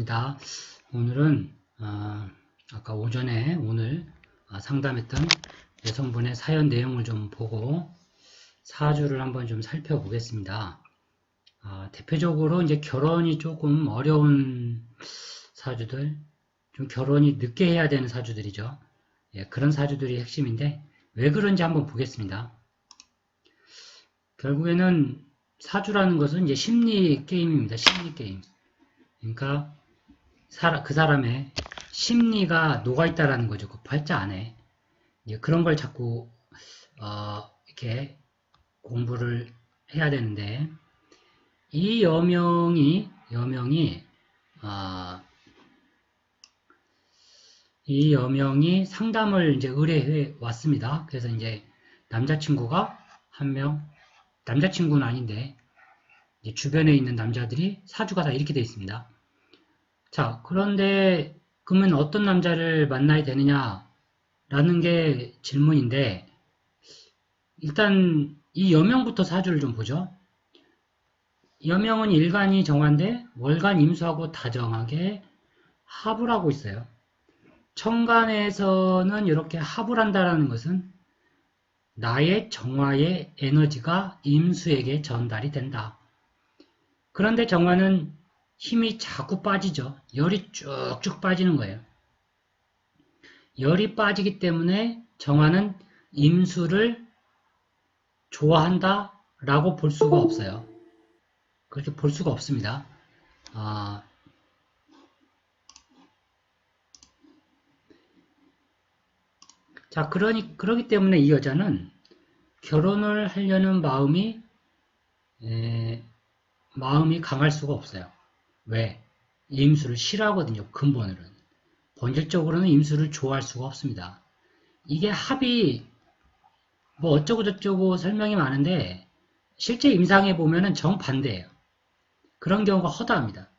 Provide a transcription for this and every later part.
반갑습니다. 오늘은 아까 오전에 오늘 상담했던 여성분의 사연 내용을 좀 보고 사주를 한번 좀 살펴보겠습니다. 대표적으로 이제 결혼이 조금 어려운 사주들, 좀 결혼이 늦게 해야 되는 사주들이죠. 예, 그런 사주들이 핵심인데 왜 그런지 한번 보겠습니다. 결국에는 사주라는 것은 이제 심리 게임입니다. 심리 게임. 그러니까 그 사람의 심리가 녹아있다라는 거죠. 그 팔자 안에. 이제 그런 걸 자꾸 이렇게 공부를 해야 되는데 이 여명이 상담을 이제 의뢰해 왔습니다. 그래서 이제 남자친구가 한 명, 남자친구는 아닌데 이제 주변에 있는 남자들이 사주가 다 이렇게 되어 있습니다. 자, 그런데 그러면 어떤 남자를 만나야 되느냐라는 게 질문인데 일단 이 여명부터 사주를 좀 보죠. 여명은 일간이 정한데 월간 임수하고 다정하게 합을 하고 있어요. 천간에서는 이렇게 합을 한다는 것은 나의 정화의 에너지가 임수에게 전달이 된다. 그런데 정화는 힘이 자꾸 빠지죠. 열이 쭉쭉 빠지는 거예요. 열이 빠지기 때문에 정화는 임수를 좋아한다 라고 볼 수가 없어요. 그렇게 볼 수가 없습니다. 자, 그러기 때문에 이 여자는 결혼을 하려는 마음이 강할 수가 없어요. 왜? 임수를 싫어하거든요. 근본으로는. 본질적으로는 임수를 좋아할 수가 없습니다. 이게 합이 뭐 어쩌고 저쩌고 설명이 많은데 실제 임상에 보면은 정반대예요. 그런 경우가 허다합니다.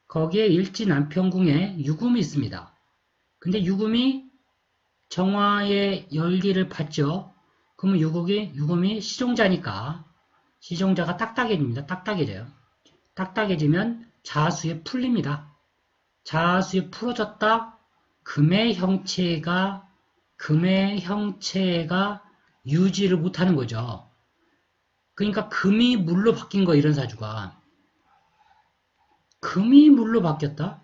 거기에 일지 남편궁에 유금이 있습니다. 근데 유금이 정화의 열기를 받죠. 그러면 유금이 시종자니까 시종자가 딱딱해집니다. 딱딱해져요. 딱딱해지면 자수에 풀립니다. 자수에 풀어졌다. 금의 형체가 유지를 못하는 거죠. 그러니까 금이 물로 바뀐 거 이런 사주가. 금이 물로 바뀌었다.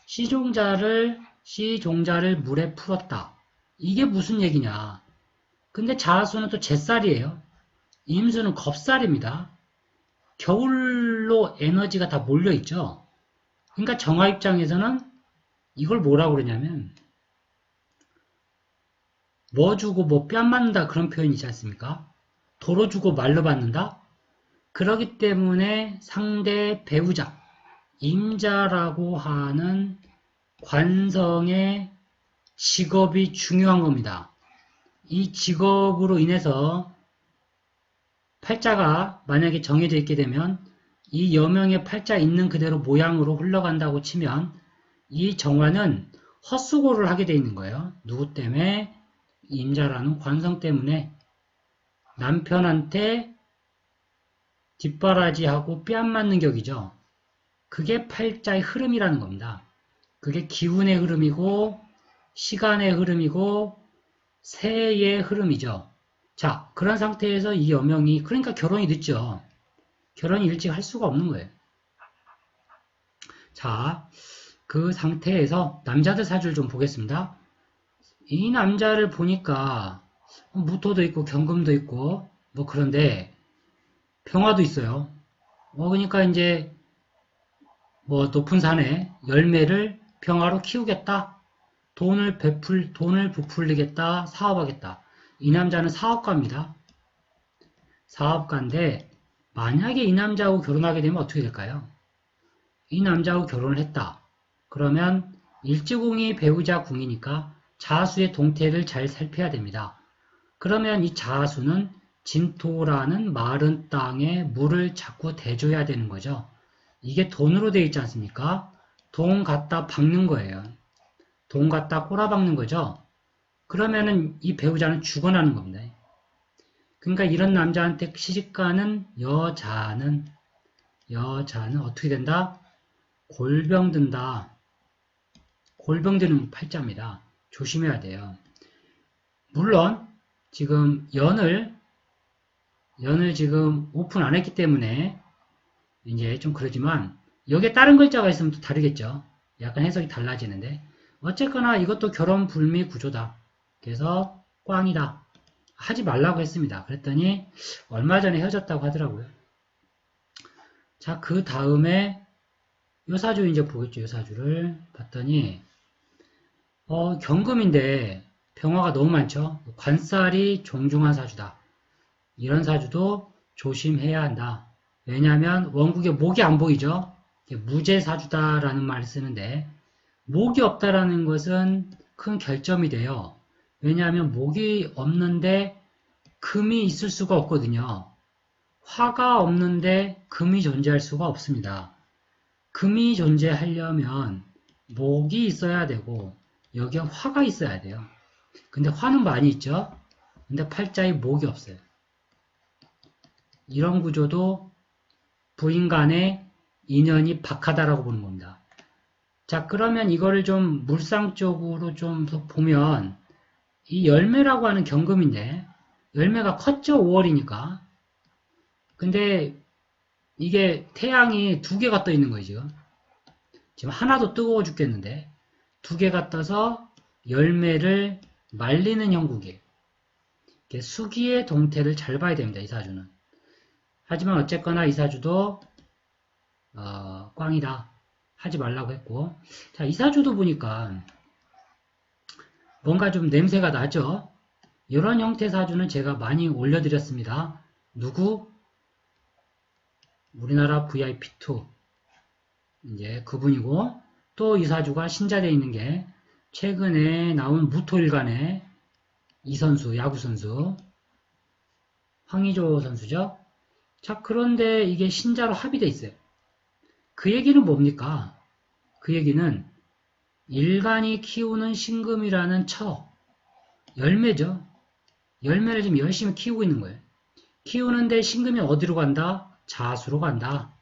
시종자를 물에 풀었다. 이게 무슨 얘기냐. 근데 자수는 또 잿살이에요. 임수는 겁살입니다. 겨울로 에너지가 다 몰려있죠. 그러니까 정화 입장에서는 이걸 뭐라고 그러냐면 뭐 주고 뭐 뺨 맞는다 그런 표현이 있지 않습니까? 도로 주고 말로 받는다? 그러기 때문에 상대 배우자, 임자라고 하는 관성의 직업이 중요한 겁니다. 이 직업으로 인해서 팔자가 만약에 정해져 있게 되면 이 여명의 팔자 있는 그대로 모양으로 흘러간다고 치면 이 정화는 헛수고를 하게 돼 있는 거예요. 누구 때문에? 임자라는 관성 때문에 남편한테 뒷바라지하고 뺨 맞는 격이죠. 그게 팔자의 흐름이라는 겁니다. 그게 기운의 흐름이고 시간의 흐름이고 새의 흐름이죠. 자, 그런 상태에서 이 여명이 그러니까 결혼이 늦죠. 결혼이 일찍 할 수가 없는 거예요. 자, 그 상태에서 남자들 사주를 좀 보겠습니다. 이 남자를 보니까 무토도 있고 경금도 있고 뭐 그런데 평화도 있어요. 그러니까 이제 뭐 높은 산에 열매를 평화로 키우겠다. 돈을 부풀리겠다. 사업하겠다. 이 남자는 사업가입니다. 사업가인데 만약에 이 남자하고 결혼하게 되면 어떻게 될까요? 이 남자하고 결혼을 했다. 그러면 일지궁이 배우자 궁이니까 자수의 동태를 잘 살펴야 됩니다. 그러면 이 자수는 진토라는 마른 땅에 물을 자꾸 대줘야 되는 거죠. 이게 돈으로 되어 있지 않습니까? 돈 갖다 박는 거예요. 돈 갖다 꼬라박는 거죠. 그러면은 이 배우자는 죽어나는 겁니다. 그러니까 이런 남자한테 시집가는 여자는 어떻게 된다? 골병 든다. 골병 드는 팔자입니다. 조심해야 돼요. 물론 지금 연을 지금 오픈 안 했기 때문에 이제 좀 그러지만 여기에 다른 글자가 있으면 또 다르겠죠. 약간 해석이 달라지는데 어쨌거나 이것도 결혼 불미 구조다. 그래서 꽝이다. 하지 말라고 했습니다. 그랬더니 얼마 전에 헤어졌다고 하더라고요. 자, 그 다음에 요 사주 이제 보겠죠. 요 사주를 봤더니 경금인데 병화가 너무 많죠. 관살이 종중한 사주다. 이런 사주도 조심해야 한다. 왜냐하면 원국에 목이 안 보이죠. 무제사주다라는 말을 쓰는데 목이 없다라는 것은 큰 결점이 돼요. 왜냐하면 목이 없는데 금이 있을 수가 없거든요. 화가 없는데 금이 존재할 수가 없습니다. 금이 존재하려면 목이 있어야 되고 여기에 화가 있어야 돼요. 근데 화는 많이 있죠. 근데 팔자에 목이 없어요. 이런 구조도 부인 간의 인연이 박하다라고 보는 겁니다. 자, 그러면 이거를 좀 물상적으로 좀 보면 이 열매라고 하는 경금인데 열매가 컸죠. 5월이니까. 근데 이게 태양이 두 개가 떠 있는 거죠. 지금 하나도 뜨거워 죽겠는데 두 개가 떠서 열매를 말리는 형국이에요. 수기의 동태를 잘 봐야 됩니다. 이 사주는. 하지만 어쨌거나 이 사주도 꽝이다. 하지 말라고 했고 자, 이 사주도 보니까 뭔가 좀 냄새가 나죠. 이런 형태 사주는 제가 많이 올려드렸습니다. 누구? 우리나라 VIP2 이제 그분이고 또 이 사주가 신자되어 있는 게 최근에 나온 무토일간의 이 선수, 야구선수 황의조 선수죠. 자, 그런데 이게 신자로 합의되어 있어요. 그 얘기는 뭡니까? 그 얘기는 일간이 키우는 신금이라는 열매죠. 열매를 지금 열심히 키우고 있는 거예요. 키우는데 신금이 어디로 간다? 자수로 간다.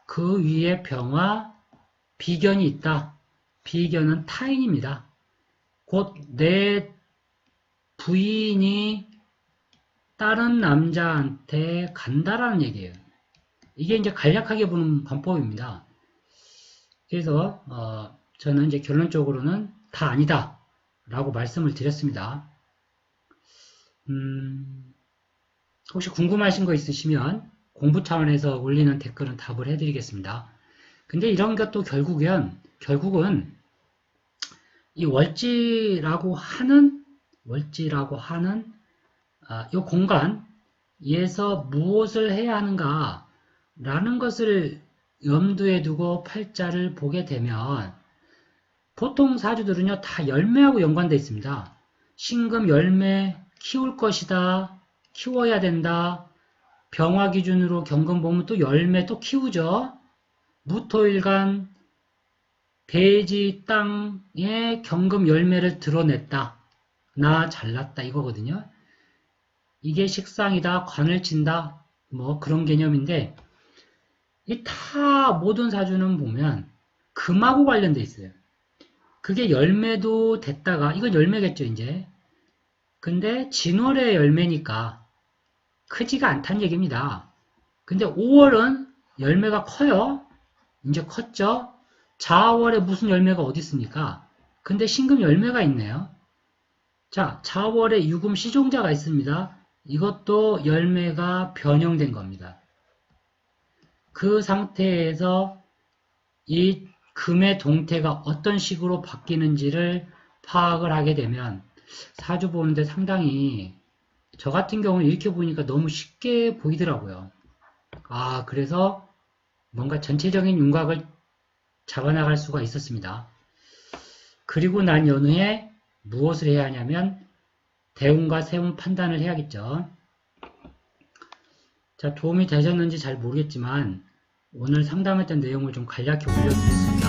그 위에 병화, 비견이 있다. 비견은 타인입니다. 곧 내 부인이 다른 남자한테 간다라는 얘기예요. 이게 이제 간략하게 보는 방법입니다. 그래서 저는 이제 결론적으로는 다 아니다 라고 말씀을 드렸습니다. 혹시 궁금하신 거 있으시면 공부 차원에서 올리는 댓글은 답을 해드리겠습니다. 근데 이런 것도 결국은 이 월지라고 하는 이 공간에서 무엇을 해야 하는가 라는 것을 염두에 두고 팔자를 보게 되면 보통 사주들은요 다 열매하고 연관되어 있습니다. 신금 열매 키울 것이다. 키워야 된다. 병화 기준으로 경금 보면 또 열매 또 키우죠. 무토일간 대지 땅에 경금 열매를 드러냈다. 나 잘났다 이거거든요. 이게 식상이다. 관을 친다. 뭐 그런 개념인데 이 다 모든 사주는 보면 금하고 관련돼 있어요. 그게 열매도 됐다가 이건 열매겠죠 이제. 근데 진월의 열매니까 크지가 않다는 얘기입니다. 근데 5월은 열매가 커요. 이제 컸죠. 자월에 무슨 열매가 어디 있습니까? 근데 신금 열매가 있네요. 자, 자월에 유금 시종자가 있습니다. 이것도 열매가 변형된 겁니다. 그 상태에서 이 금의 동태가 어떤 식으로 바뀌는지를 파악을 하게 되면 사주 보는데 상당히 저 같은 경우는 이렇게 보니까 너무 쉽게 보이더라고요. 그래서 뭔가 전체적인 윤곽을 잡아나갈 수가 있었습니다. 그리고 난 연후에 무엇을 해야 하냐면 대운과 세운 판단을 해야겠죠. 자, 도움이 되셨는지 잘 모르겠지만 오늘 상담했던 내용을 좀 간략히 올려드렸습니다.